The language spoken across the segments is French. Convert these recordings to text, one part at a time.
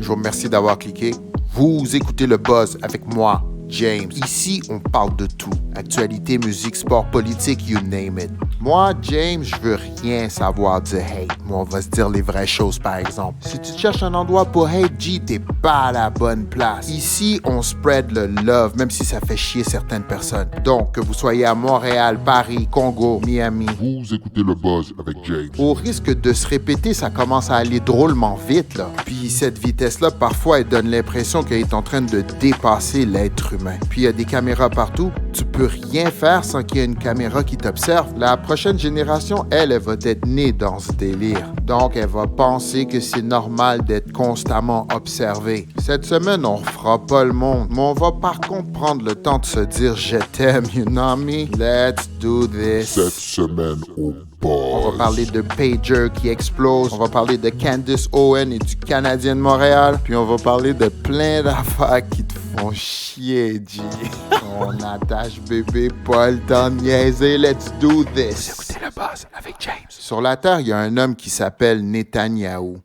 Je vous remercie d'avoir cliqué. Vous écoutez Le Buzz avec moi, James. Ici, on parle de tout. Actualité, musique, sport, politique, you name it. Moi, James, je veux rien savoir du hate. Moi, on va se dire les vraies choses, par exemple. Si tu cherches un endroit pour hate, G, t'es pas à la bonne place. Ici, on spread le love, même si ça fait chier certaines personnes. Donc, que vous soyez à Montréal, Paris, Congo, Miami. Vous écoutez Le Buzz avec James. Au risque de se répéter, ça commence à aller drôlement vite, là. Puis cette vitesse-là, parfois, elle donne l'impression qu'elle est en train de dépasser l'être humain. Puis il y a des caméras partout. Tu peux rien faire sans qu'il y ait une caméra qui t'observe. La prochaine génération, elle va être née dans ce délire. Donc, elle va penser que c'est normal d'être constamment observé. Cette semaine, on refera pas le monde, mais on va par contre prendre le temps de se dire « Je t'aime, you know me? Let's do this. » Cette semaine au On va Buzz. parler de Pager qui explose. On va parler de Candice Owen et du Canadien de Montréal. Puis on va parler de plein d'affaires qui te font chier, G. On attache bébé, pas le temps de niaiser. Let's do this. Écoutez Le Buzz avec James. Sur la Terre, il y a un homme qui s'appelle Netanyahou.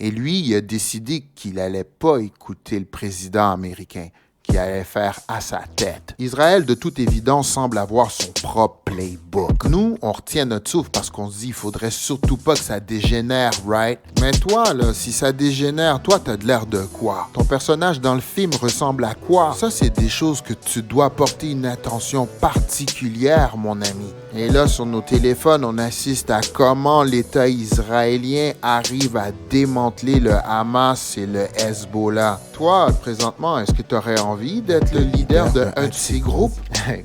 Et lui, il a décidé qu'il allait pas écouter le président américain, qui allait faire à sa tête. Israël, de toute évidence, semble avoir son propre playbook. Nous, on retient notre souffle parce qu'on se dit, il faudrait surtout pas que ça dégénère, right? Mais toi, là, si ça dégénère, toi, t'as de l'air de quoi? Ton personnage dans le film ressemble à quoi? Ça, c'est des choses que tu dois porter une attention particulière, mon ami. Et là, sur nos téléphones, on assiste à comment l'État israélien arrive à démanteler le Hamas et le Hezbollah. Toi, présentement, est-ce que tu aurais envie d'être le leader d'un de ces groupes?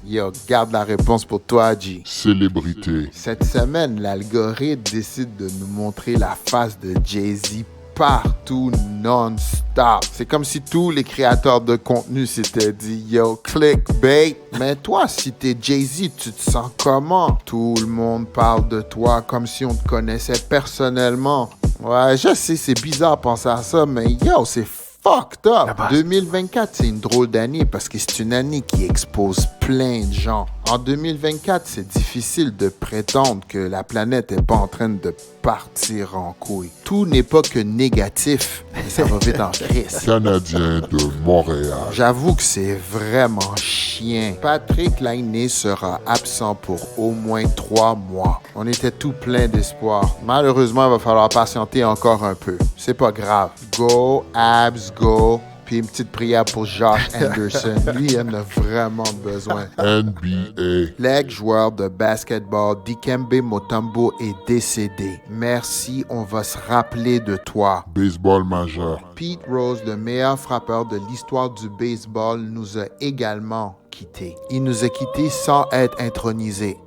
Yo, garde la réponse pour toi, G. Célébrité. Cette semaine, l'algorithme décide de nous montrer la face de Jay-Z partout, non-stop. C'est comme si tous les créateurs de contenu s'étaient dit « Yo, clickbait ». Mais toi, si t'es Jay-Z, tu te sens comment? Tout le monde parle de toi comme si on te connaissait personnellement. Ouais, je sais, c'est bizarre de penser à ça, mais yo, c'est fucked up. 2024, c'est une drôle d'année parce que c'est une année qui expose plein de gens. En 2024, c'est difficile de prétendre que la planète n'est pas en train de partir en couille. Tout n'est pas que négatif, mais ça va vite en crise. Canadien de Montréal. J'avoue que c'est vraiment chien. Patrick Laine sera absent pour au moins 3 mois. On était tout plein d'espoir. Malheureusement, il va falloir patienter encore un peu. C'est pas grave. Go, Abs, go. Puis une petite prière pour Josh Anderson. Lui, il en a vraiment besoin. NBA. L'ex-joueur de basketball Dikembe Mutombo est décédé. Merci, on va se rappeler de toi. Baseball majeur. Pete Rose, le meilleur frappeur de l'histoire du baseball, nous a également quittés. Il nous a quittés sans être intronisé.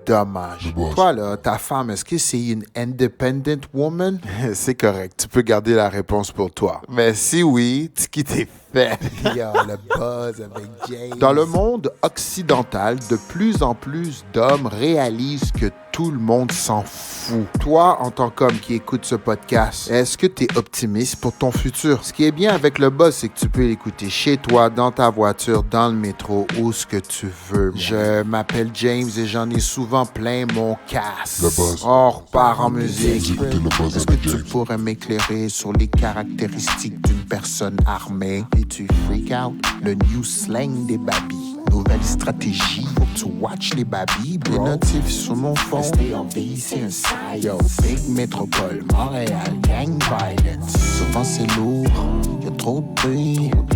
Dommage. Toi, là, ta femme, est-ce que c'est une independent woman? C'est correct, tu peux garder la réponse pour toi. Mais si oui, tu quittes tes fait. Yo, le buzz avec James. Dans le monde occidental, de plus en plus d'hommes réalisent que tout le monde s'en fout. Toi, en tant qu'homme qui écoute ce podcast, est-ce que tu es optimiste pour ton futur? Ce qui est bien avec le buzz, c'est que tu peux l'écouter chez toi, dans ta voiture, dans le métro, où ce que tu veux. Je m'appelle James et j'en ai souvent plein mon casque. Le buzz. On repart en musique. Vous écoutez Le Buzz Est-ce que avec tu James. pourrais m'éclairer sur les caractéristiques d'une personne armée? Et tu freak out le new slang des babys. Nouvelle stratégie, faut que tu watch les babys. Des notifs sur mon phone. Stay on BC inside. Yo, big métropole, Montréal, gang violence. Souvent c'est lourd, y'a trop de bruit. Gun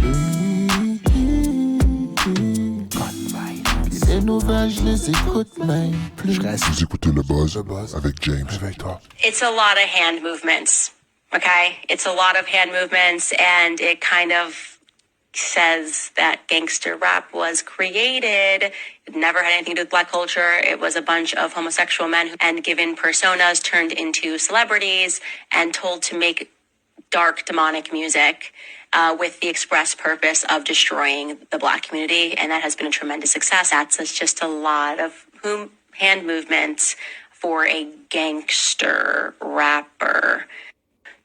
violence. Les nouvelles, je les écoute même plus. Je reste Vous écoutez Le Buzz avec James. avec toi. It's a lot of hand movements, okay? It's a lot of hand movements, and it kind of says that gangster rap was created. It never had anything to do with black culture. It was a bunch of homosexual men and given personas turned into celebrities and told to make dark demonic music with the express purpose of destroying the black community. And that has been a tremendous success. That's just a lot of hand movements for a gangster rapper.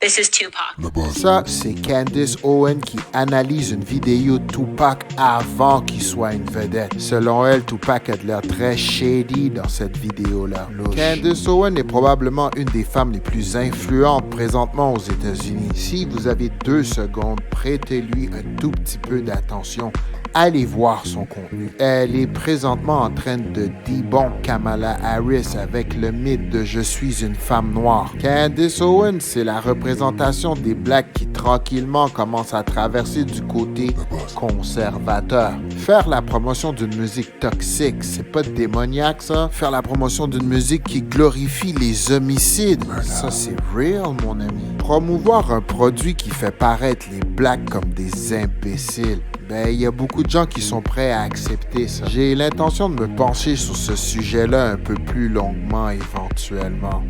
This is Tupac. Le buzz. Ça, c'est Candace Owen qui analyse une vidéo de Tupac avant qu'il soit une vedette. Selon elle, Tupac a de l'air très shady dans cette vidéo-là. Candace Owen est probablement une des femmes les plus influentes présentement aux États-Unis. Si vous avez 2 secondes, prêtez-lui un tout petit peu d'attention. Allez voir son contenu. Elle est présentement en train de debunk Kamala Harris avec le mythe de « Je suis une femme noire ». Candace Owen, c'est la représentation des Blacks qui tranquillement commencent à traverser du côté conservateur. Faire la promotion d'une musique toxique, c'est pas démoniaque ça? Faire la promotion d'une musique qui glorifie les homicides, ça c'est real mon ami. Promouvoir un produit qui fait paraître les Blacks comme des imbéciles. Ben, il y a beaucoup de gens qui sont prêts à accepter ça. J'ai l'intention de me pencher sur ce sujet-là un peu plus longuement éventuellement.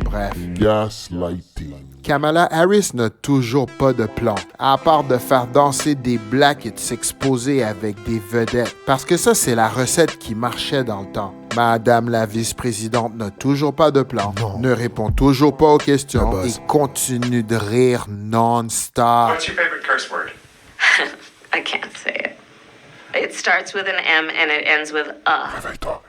Bref. Gaslighting. Kamala Harris n'a toujours pas de plan, à part de faire danser des Blacks et de s'exposer avec des vedettes. Parce que ça, c'est la recette qui marchait dans le temps. Madame la vice-présidente n'a toujours pas de plan, ne répond toujours pas aux questions et continue de rire non-stop. What's your favorite curse word? I can't say it. It starts with an M and it ends with a. Réveille-toi.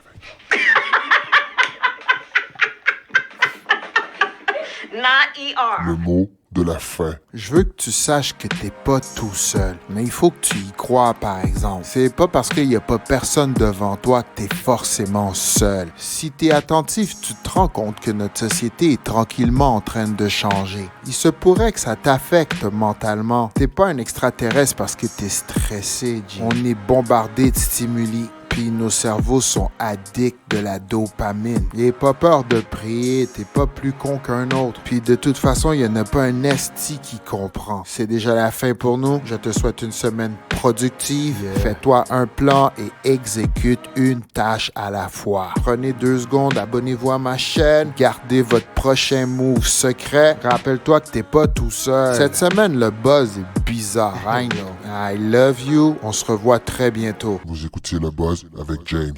Not ER. Le mot de la fin. Je veux que tu saches que t'es pas tout seul, mais il faut que tu y crois, par exemple. C'est pas parce qu'il y a pas personne devant toi que t'es forcément seul. Si t'es attentif, tu te rends compte que notre société est tranquillement en train de changer. Il se pourrait que ça t'affecte mentalement. T'es pas un extraterrestre parce que t'es stressé, Jim. On est bombardé de stimuli. Puis nos cerveaux sont addicts de la dopamine. N'aie pas peur de prier, t'es pas plus con qu'un autre. Puis de toute façon, il y en a pas un esti qui comprend. C'est déjà la fin pour nous. Je te souhaite une semaine productive. Fais-toi un plan et exécute une tâche à la fois. Prenez 2 secondes, abonnez-vous à ma chaîne. Gardez votre prochain move secret. Rappelle-toi que t'es pas tout seul. Cette semaine, le buzz est bizarre. I know. I love you. On se revoit très bientôt. Vous écoutiez Le Buzz avec James.